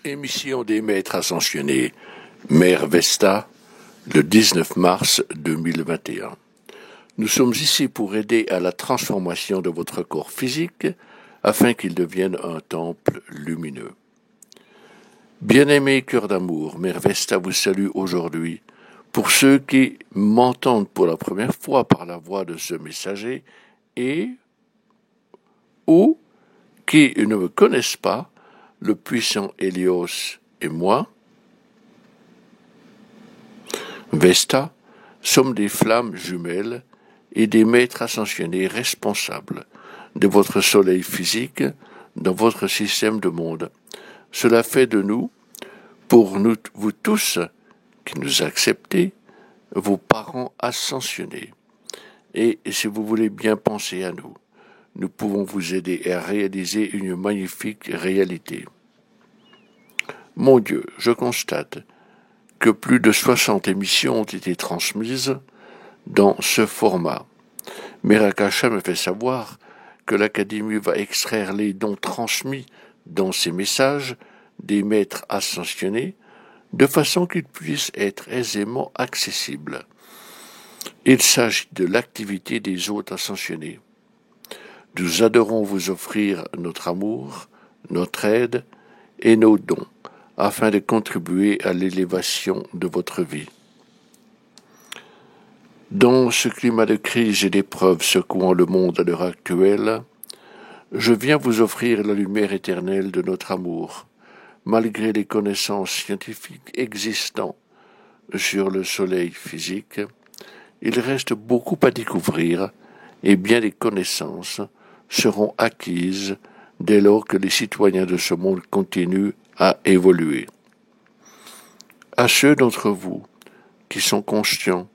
Émission des maîtres ascensionnés, Mère Vesta, le 19 mars 2021. Nous sommes ici pour aider à la transformation de votre corps physique afin qu'il devienne un temple lumineux. Bien-aimé cœur d'amour, Mère Vesta vous salue aujourd'hui. Pour ceux qui m'entendent pour la première fois par la voix de ce messager ou qui ne me connaissent pas, le puissant Hélios et moi, Vesta, sommes des flammes jumelles et des maîtres ascensionnés responsables de votre soleil physique dans votre système de monde. Cela fait de nous, pour nous, vous tous qui nous acceptez, vos parents ascensionnés. Et si vous voulez bien penser à nous, nous pouvons vous aider à réaliser une magnifique réalité. Mon Dieu, je constate que plus de 60 émissions ont été transmises dans ce format. Merakasha me fait savoir que l'Académie va extraire les dons transmis dans ces messages des maîtres ascensionnés de façon qu'ils puissent être aisément accessibles. Il s'agit de l'activité des hôtes ascensionnés. Nous adorons vous offrir notre amour, notre aide et nos dons, afin de contribuer à l'élévation de votre vie. Dans ce climat de crise et d'épreuve secouant le monde à l'heure actuelle, je viens vous offrir la lumière éternelle de notre amour, malgré les connaissances scientifiques existantes sur le soleil physique. Il reste beaucoup à découvrir et bien des connaissances seront acquises dès lors que les citoyens de ce monde continuent à évoluer. À ceux d'entre vous qui sont conscients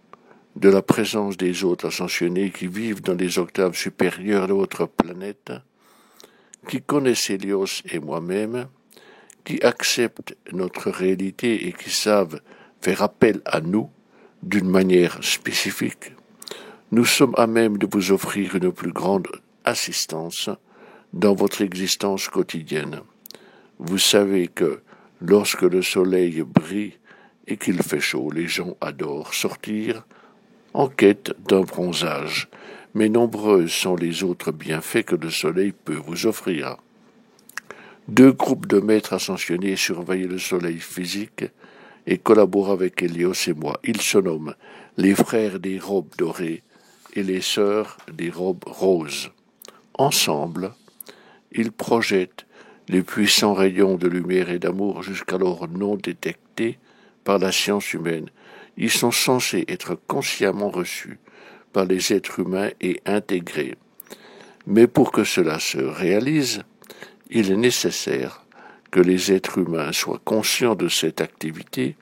de la présence des hôtes ascensionnés qui vivent dans les octaves supérieures de votre planète, qui connaissent Hélios et moi-même, qui acceptent notre réalité et qui savent faire appel à nous d'une manière spécifique, nous sommes à même de vous offrir une plus grande assistance dans votre existence quotidienne. Vous savez que lorsque le soleil brille et qu'il fait chaud, les gens adorent sortir en quête d'un bronzage, mais nombreux sont les autres bienfaits que le soleil peut vous offrir. 2 groupes de maîtres ascensionnés surveillent le soleil physique et collaborent avec Hélios et moi. Ils se nomment les frères des robes dorées et les sœurs des robes roses. Ensemble, ils projettent les puissants rayons de lumière et d'amour jusqu'alors non détectés par la science humaine. Ils sont censés être consciemment reçus par les êtres humains et intégrés. Mais pour que cela se réalise, il est nécessaire que les êtres humains soient conscients de cette activité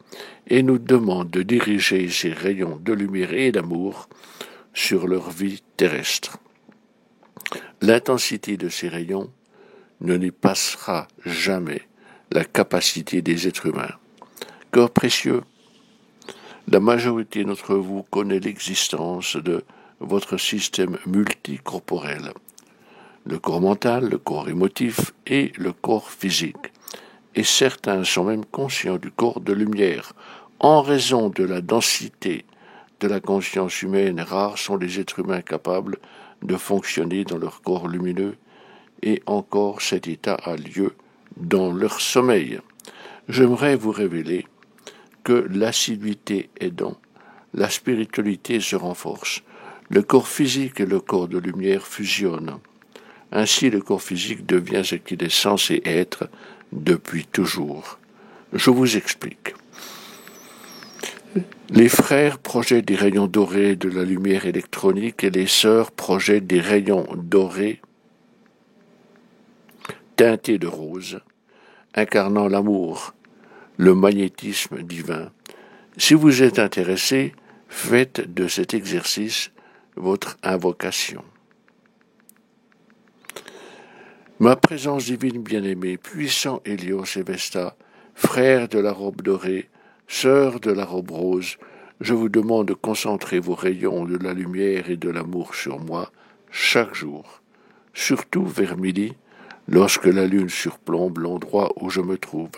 et nous demandent de diriger ces rayons de lumière et d'amour sur leur vie terrestre. L'intensité de ces rayons ne dépassera jamais la capacité des êtres humains. Corps précieux, la majorité d'entre vous connaît l'existence de votre système multicorporel, le corps mental, le corps émotif et le corps physique. Et certains sont même conscients du corps de lumière. En raison de la densité de la conscience humaine, rares sont les êtres humains capables de fonctionner dans leur corps lumineux, et encore cet état a lieu dans leur sommeil. J'aimerais vous révéler que l'assiduité aidant, la spiritualité se renforce. Le corps physique et le corps de lumière fusionnent. Ainsi, le corps physique devient ce qu'il est censé être depuis toujours. Je vous explique. Les frères projettent des rayons dorés de la lumière électronique et les sœurs projettent des rayons dorés teintés de rose, incarnant l'amour, le magnétisme divin. Si vous êtes intéressé, faites de cet exercice votre invocation. Ma présence divine bien-aimée, puissant Hélios et Vesta, frères de la robe dorée, sœurs de la robe rose, je vous demande de concentrer vos rayons de la lumière et de l'amour sur moi chaque jour, surtout vers midi, lorsque la lune surplombe l'endroit où je me trouve.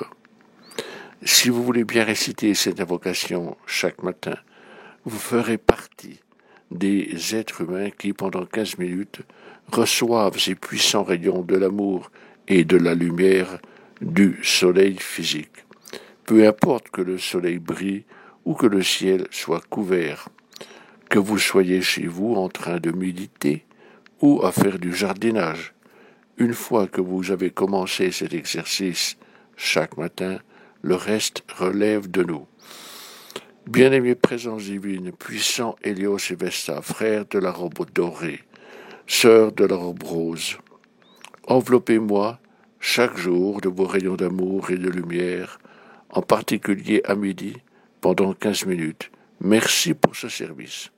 Si vous voulez bien réciter cette invocation chaque matin, vous ferez partie des êtres humains qui, pendant 15 minutes, reçoivent ces puissants rayons de l'amour et de la lumière du soleil physique. Peu importe que le soleil brille ou que le ciel soit couvert, que vous soyez chez vous en train de méditer ou à faire du jardinage. Une fois que vous avez commencé cet exercice chaque matin, le reste relève de nous. Bien-aimée présence divine, puissant Hélios et Vesta, frères de la robe dorée, sœurs de la robe rose, enveloppez-moi chaque jour de vos rayons d'amour et de lumière, en particulier à midi, pendant 15 minutes. Merci pour ce service.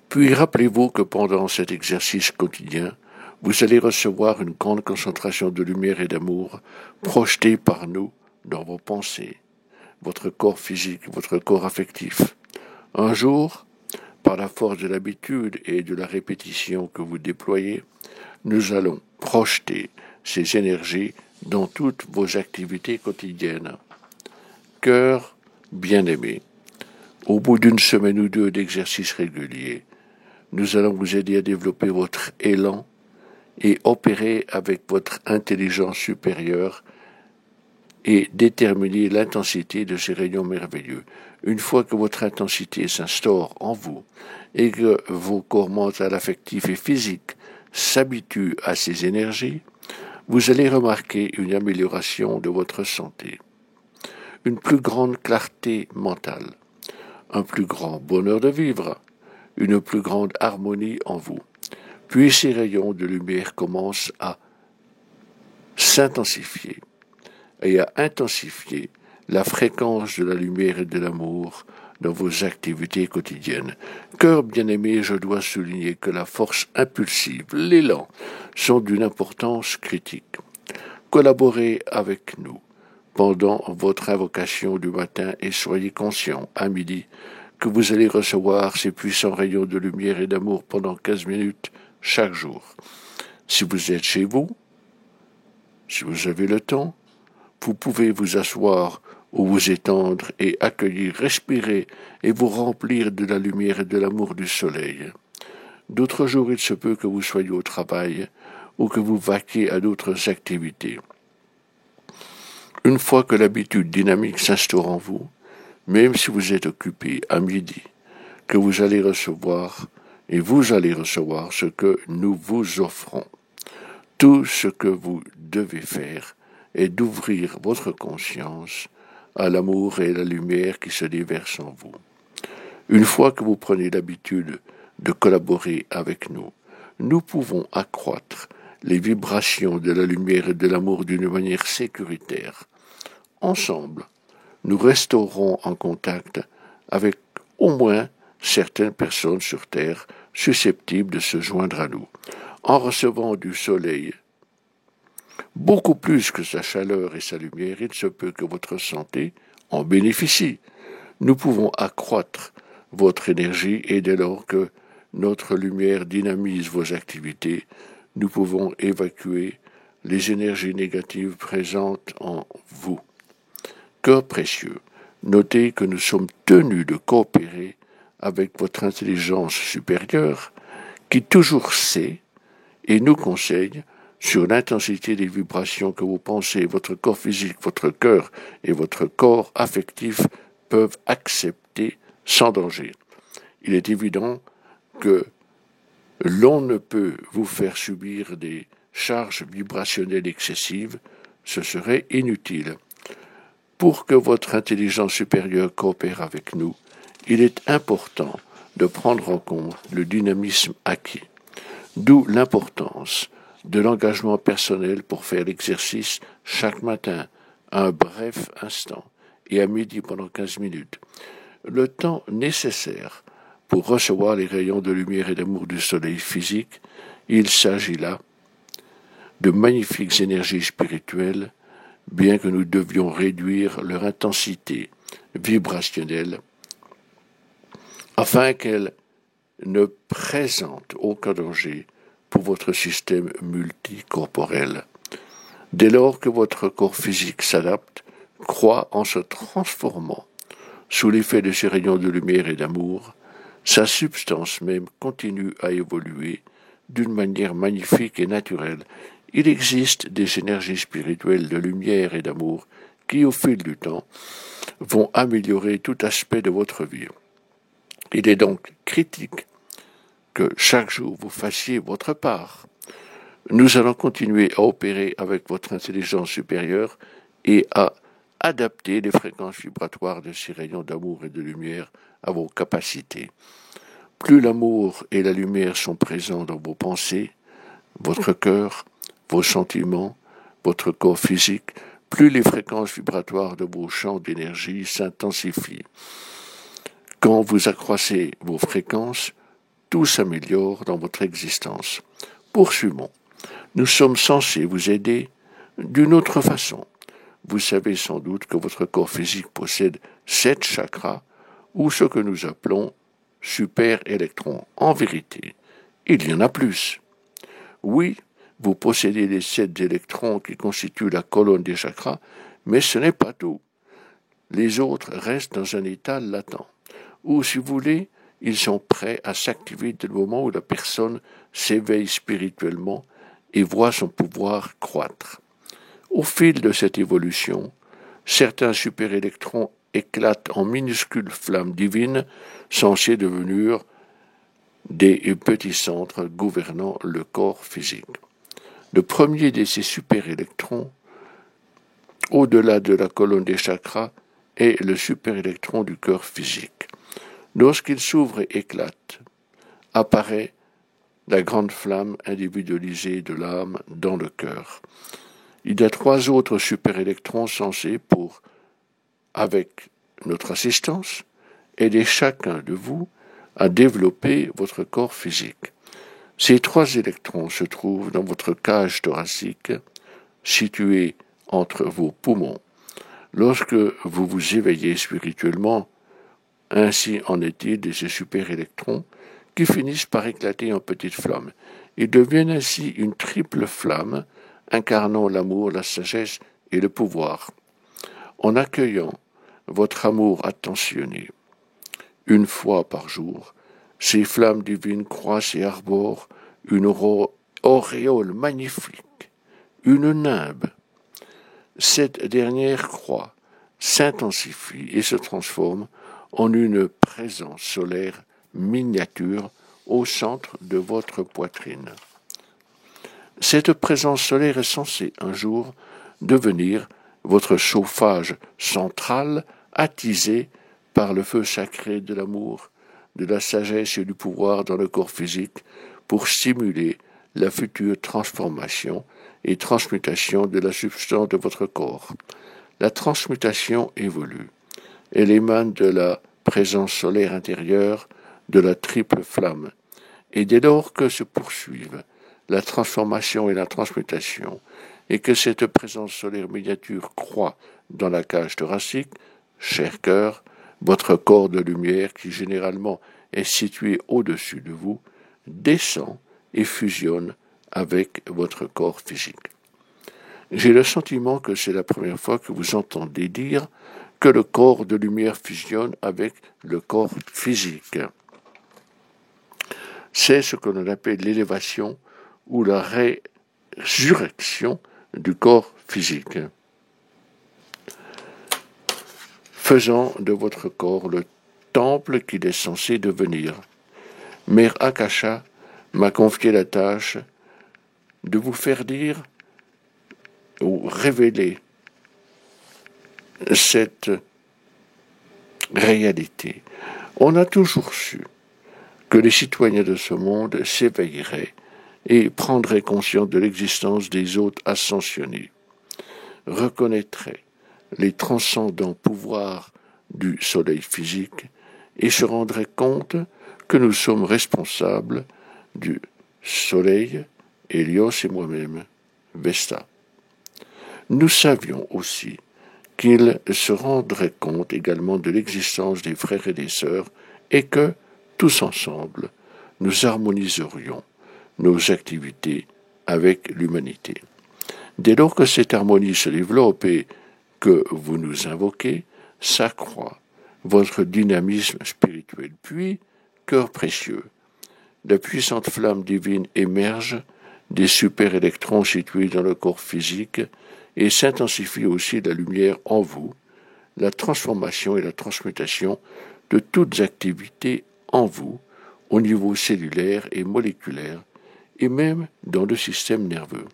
Puis rappelez-vous que pendant cet exercice quotidien, vous allez recevoir une grande concentration de lumière et d'amour projetée par nous dans vos pensées, votre corps physique, votre corps affectif. Un jour, par la force de l'habitude et de la répétition que vous déployez, nous allons projeter ces énergies dans toutes vos activités quotidiennes. Cœur bien-aimé, au bout d'une semaine ou deux d'exercices réguliers, nous allons vous aider à développer votre élan et opérer avec votre intelligence supérieure et déterminer l'intensité de ces rayons merveilleux. Une fois que votre intensité s'instaure en vous et que vos corps mental, affectif et physique s'habituent à ces énergies, vous allez remarquer une amélioration de votre santé, une plus grande clarté mentale, un plus grand bonheur de vivre, une plus grande harmonie en vous. Puis ces rayons de lumière commencent à s'intensifier et à intensifier la fréquence de la lumière et de l'amour dans vos activités quotidiennes. Cœur bien-aimé, je dois souligner que la force impulsive, l'élan, sont d'une importance critique. Collaborez avec nous pendant votre invocation du matin et soyez conscients, à midi, que vous allez recevoir ces puissants rayons de lumière et d'amour pendant 15 minutes chaque jour. Si vous êtes chez vous, si vous avez le temps, vous pouvez vous asseoir ou vous étendre et accueillir, respirer et vous remplir de la lumière et de l'amour du soleil. D'autres jours, il se peut que vous soyez au travail ou que vous vaquiez à d'autres activités. Une fois que l'habitude dynamique s'instaure en vous, même si vous êtes occupé à midi, que vous allez recevoir, et vous allez recevoir ce que nous vous offrons. Tout ce que vous devez faire est d'ouvrir votre conscience à l'amour et à la lumière qui se déversent en vous. Une fois que vous prenez l'habitude de collaborer avec nous, nous pouvons accroître les vibrations de la lumière et de l'amour d'une manière sécuritaire. Ensemble, nous resterons en contact avec au moins certaines personnes sur Terre susceptibles de se joindre à nous. En recevant du soleil, beaucoup plus que sa chaleur et sa lumière, il se peut que votre santé en bénéficie. Nous pouvons accroître votre énergie et dès lors que notre lumière dynamise vos activités, nous pouvons évacuer les énergies négatives présentes en vous. Cœur précieux, notez que nous sommes tenus de coopérer avec votre intelligence supérieure qui toujours sait et nous conseille sur l'intensité des vibrations que vos pensées, votre corps physique, votre cœur et votre corps affectif peuvent accepter sans danger. Il est évident que l'on ne peut vous faire subir des charges vibrationnelles excessives, ce serait inutile. Pour que votre intelligence supérieure coopère avec nous, il est important de prendre en compte le dynamisme acquis. D'où l'importance de l'engagement personnel pour faire l'exercice chaque matin, à un bref instant, et à midi pendant 15 minutes. Le temps nécessaire pour recevoir les rayons de lumière et d'amour du soleil physique, il s'agit là de magnifiques énergies spirituelles, bien que nous devions réduire leur intensité vibrationnelle afin qu'elles ne présentent aucun danger pour votre système multicorporel. Dès lors que votre corps physique s'adapte, croît en se transformant, sous l'effet de ces rayons de lumière et d'amour, sa substance même continue à évoluer d'une manière magnifique et naturelle. Il existe des énergies spirituelles de lumière et d'amour qui, au fil du temps, vont améliorer tout aspect de votre vie. Il est donc critique que chaque jour vous fassiez votre part. Nous allons continuer à opérer avec votre intelligence supérieure et à adapter les fréquences vibratoires de ces rayons d'amour et de lumière à vos capacités. Plus l'amour et la lumière sont présents dans vos pensées, votre cœur, vos sentiments, votre corps physique, plus les fréquences vibratoires de vos champs d'énergie s'intensifient. Quand vous accroissez vos fréquences, tout s'améliore dans votre existence. Poursuivons. Nous sommes censés vous aider d'une autre façon. Vous savez sans doute que votre corps physique possède 7 chakras, ou ce que nous appelons super-électrons. En vérité, il y en a plus. Oui, vous possédez les 7 électrons qui constituent la colonne des chakras, mais ce n'est pas tout. Les autres restent dans un état latent. Ou, si vous voulez, ils sont prêts à s'activer dès le moment où la personne s'éveille spirituellement et voit son pouvoir croître. Au fil de cette évolution, certains super-électrons éclatent en minuscules flammes divines censées devenir des petits centres gouvernant le corps physique. Le premier de ces super-électrons, au-delà de la colonne des chakras, est le super-électron du cœur physique. Lorsqu'il s'ouvre et éclate, apparaît la grande flamme individualisée de l'âme dans le cœur. Il y a 3 autres super-électrons censés pour, avec notre assistance, aider chacun de vous à développer votre corps physique. Ces 3 électrons se trouvent dans votre cage thoracique, située entre vos poumons. Lorsque vous vous éveillez spirituellement, ainsi en est-il de ces super-électrons qui finissent par éclater en petites flammes. Ils deviennent ainsi une triple flamme incarnant l'amour, la sagesse et le pouvoir. En accueillant votre amour attentionné, une fois par jour, ces flammes divines croissent et arborent une auréole magnifique, une nimbe. Cette dernière croît, s'intensifie et se transforme en une présence solaire miniature au centre de votre poitrine. Cette présence solaire est censée un jour devenir votre chauffage central attisé par le feu sacré de l'amour, de la sagesse et du pouvoir dans le corps physique pour stimuler la future transformation et transmutation de la substance de votre corps. La transmutation évolue. Elle émane de la présence solaire intérieure de la triple flamme. Et dès lors que se poursuivent la transformation et la transmutation, et que cette présence solaire miniature croît dans la cage thoracique, cher cœur, votre corps de lumière, qui généralement est situé au-dessus de vous, descend et fusionne avec votre corps physique. J'ai le sentiment que c'est la première fois que vous entendez dire que le corps de lumière fusionne avec le corps physique. C'est ce que l'on appelle l'élévation ou la résurrection du corps physique, faisant de votre corps le temple qu'il est censé devenir. Mère Akasha m'a confié la tâche de vous faire dire ou révéler cette réalité. On a toujours su que les citoyens de ce monde s'éveilleraient et prendraient conscience de l'existence des hôtes ascensionnés, reconnaîtraient les transcendants pouvoirs du soleil physique et se rendraient compte que nous sommes responsables du soleil, Hélios et moi-même, Vesta. Nous savions aussi qu'ils se rendraient compte également de l'existence des frères et des sœurs et que, tous ensemble, nous harmoniserions nos activités avec l'humanité. Dès lors que cette harmonie se développe et que vous nous invoquez, s'accroît votre dynamisme spirituel. Puis, cœur précieux, la puissante flamme divine émerge des super-électrons situés dans le corps physique et s'intensifie aussi la lumière en vous, la transformation et la transmutation de toutes activités en vous, au niveau cellulaire et moléculaire, et même dans le système nerveux.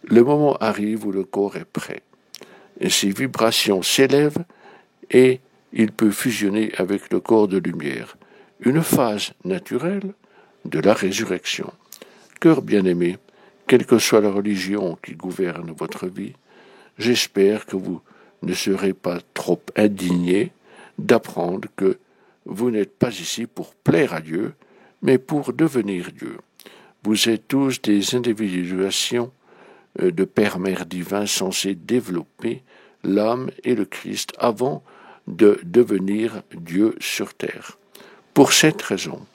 Le moment arrive où le corps est prêt. Et ces vibrations s'élèvent et il peut fusionner avec le corps de lumière, une phase naturelle de la résurrection. Cœur bien-aimé, quelle que soit la religion qui gouverne votre vie, j'espère que vous ne serez pas trop indigné d'apprendre que vous n'êtes pas ici pour plaire à Dieu, mais pour devenir Dieu. Vous êtes tous des individuations de Père-Mère divin censés développer l'âme et le Christ avant de devenir Dieu sur terre. Pour cette raison,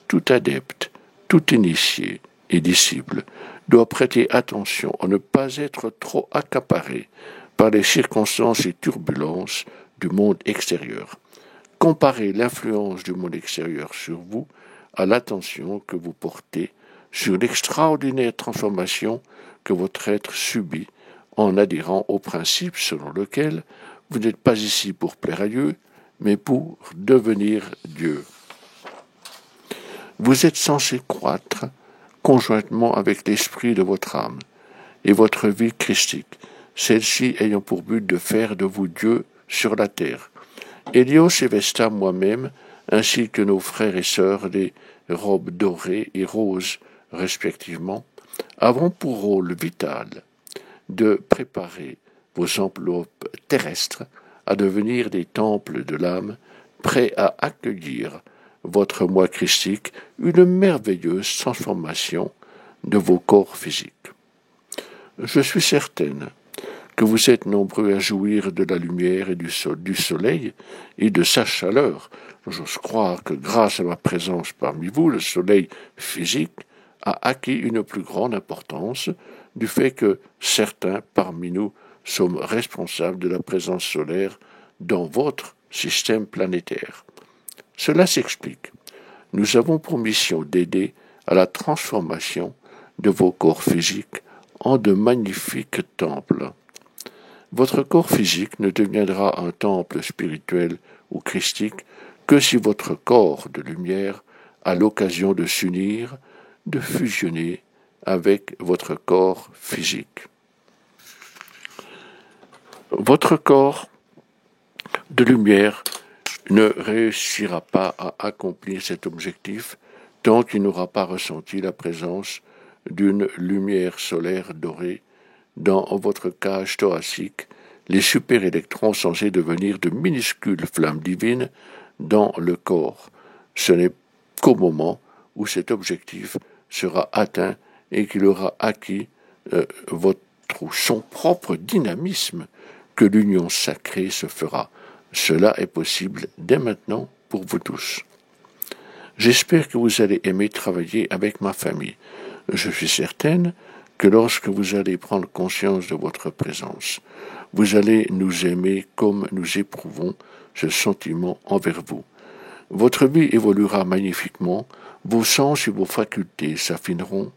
tout adepte, tout initié et disciple doit prêter attention à ne pas être trop accaparé par les circonstances et turbulences du monde extérieur. Comparez l'influence du monde extérieur sur vous à l'attention que vous portez sur l'extraordinaire transformation que votre être subit en adhérant au principe selon lequel vous n'êtes pas ici pour plaire à Dieu, mais pour devenir Dieu. Vous êtes censé croître conjointement avec l'esprit de votre âme et votre vie christique, celle-ci ayant pour but de faire de vous Dieu sur la terre. Hélios et Vesta, moi-même, ainsi que nos frères et sœurs, les robes dorées et roses respectivement, avons pour rôle vital de préparer vos enveloppes terrestres à devenir des temples de l'âme, prêts à accueillir votre moi christique, une merveilleuse transformation de vos corps physiques. Je suis certaine que vous êtes nombreux à jouir de la lumière et du soleil et de sa chaleur. J'ose croire que grâce à ma présence parmi vous, le soleil physique a acquis une plus grande importance du fait que certains parmi nous sommes responsables de la présence solaire dans votre système planétaire. Cela s'explique. Nous avons pour mission d'aider à la transformation de vos corps physiques en de magnifiques temples. Votre corps physique ne deviendra un temple spirituel ou christique que si votre corps de lumière a l'occasion de s'unir, de fusionner avec votre corps physique. Votre corps de lumière ne réussira pas à accomplir cet objectif tant qu'il n'aura pas ressenti la présence d'une lumière solaire dorée dans votre cage thoracique, les super-électrons censés devenir de minuscules flammes divines dans le corps. Ce n'est qu'au moment où cet objectif sera atteint et qu'il aura acquis son propre dynamisme que l'union sacrée se fera. Cela est possible dès maintenant pour vous tous. J'espère que vous allez aimer travailler avec ma famille. Je suis certaine que lorsque vous allez prendre conscience de votre présence, vous allez nous aimer comme nous éprouvons ce sentiment envers vous. Votre vie évoluera magnifiquement, vos sens et vos facultés s'affineront,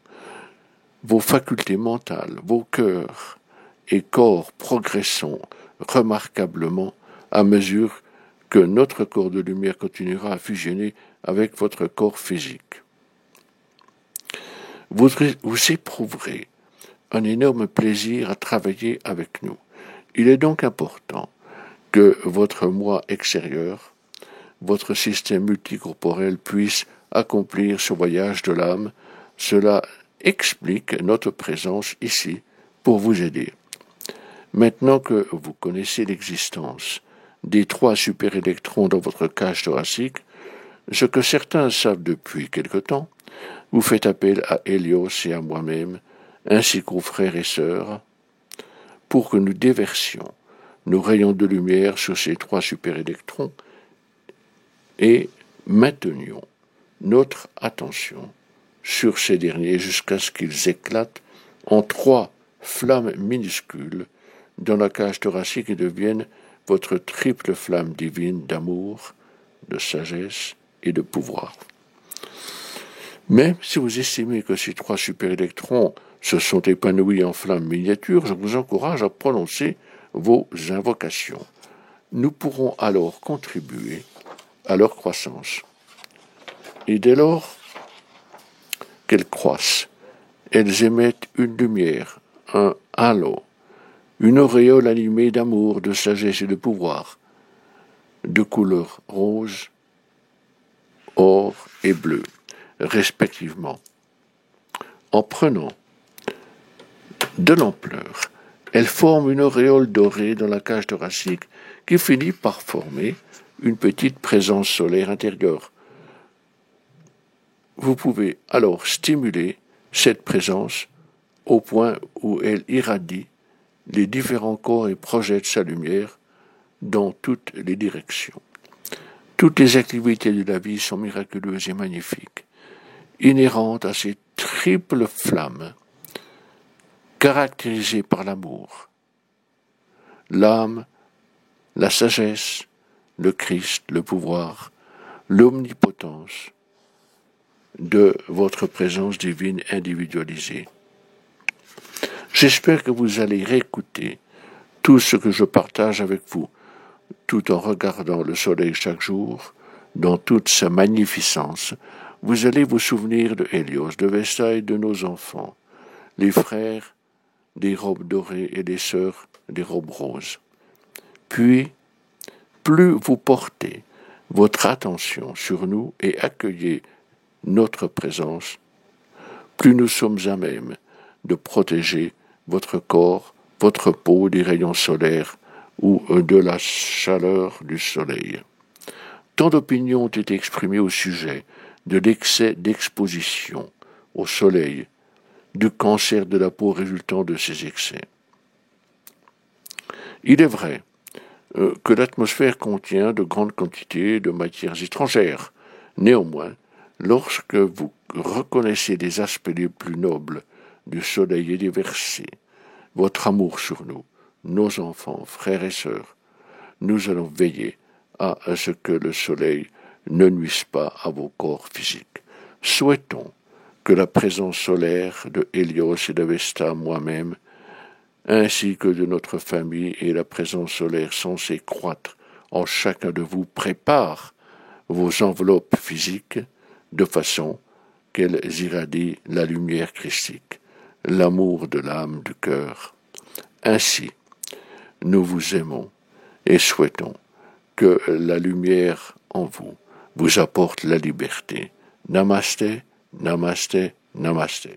vos facultés mentales, vos cœurs et corps progresseront remarquablement à mesure que notre corps de lumière continuera à fusionner avec votre corps physique. Vous éprouverez un énorme plaisir à travailler avec nous. Il est donc important que votre moi extérieur, votre système multicorporel puisse accomplir ce voyage de l'âme. Cela explique notre présence ici pour vous aider. Maintenant que vous connaissez l'existence des 3 super-électrons dans votre cage thoracique, ce que certains savent depuis quelque temps, vous faites appel à Hélios et à moi-même, ainsi qu'aux frères et sœurs, pour que nous déversions nos rayons de lumière sur ces 3 super-électrons et maintenions notre attention sur ces derniers jusqu'à ce qu'ils éclatent en 3 flamme minuscule dans la cage thoracique et deviennent votre triple flamme divine d'amour, de sagesse et de pouvoir. Mais si vous estimez que ces 3 super-électrons se sont épanouis en flammes miniatures, je vous encourage à prononcer vos invocations. Nous pourrons alors contribuer à leur croissance. Et dès lors qu'elles croissent, elles émettent une lumière, un halo, une auréole animée d'amour, de sagesse et de pouvoir, de couleur rose, or et bleu, respectivement. En prenant de l'ampleur, elles forment une auréole dorée dans la cage thoracique qui finit par former une petite présence solaire intérieure. Vous pouvez alors stimuler cette présence au point où elle irradie les différents corps et projette sa lumière dans toutes les directions. Toutes les activités de la vie sont miraculeuses et magnifiques, inhérentes à ces triples flammes, caractérisées par l'amour, l'âme, la sagesse, le Christ, le pouvoir, l'omnipotence de votre présence divine individualisée. J'espère que vous allez réécouter tout ce que je partage avec vous, tout en regardant le soleil chaque jour, dans toute sa magnificence. Vous allez vous souvenir de Hélios, de Vesta et de nos enfants, les frères des robes dorées et les sœurs des robes roses. Puis, plus vous portez votre attention sur nous et accueillez notre présence, plus nous sommes à même de protéger votre corps, votre peau des rayons solaires ou de la chaleur du soleil. Tant d'opinions ont été exprimées au sujet de l'excès d'exposition au soleil, du cancer de la peau résultant de ces excès. Il est vrai que l'atmosphère contient de grandes quantités de matières étrangères. Néanmoins, lorsque vous reconnaissez les aspects les plus nobles du soleil et déversez votre amour sur nous, nos enfants, frères et sœurs, nous allons veiller à ce que le soleil ne nuise pas à vos corps physiques. Souhaitons que la présence solaire de Hélios et de Vesta, moi-même, ainsi que de notre famille et la présence solaire censée croître en chacun de vous prépare vos enveloppes physiques de façon qu'elles irradient la lumière christique, l'amour de l'âme, du cœur. Ainsi, nous vous aimons et souhaitons que la lumière en vous vous apporte la liberté. Namasté, namasté, namasté.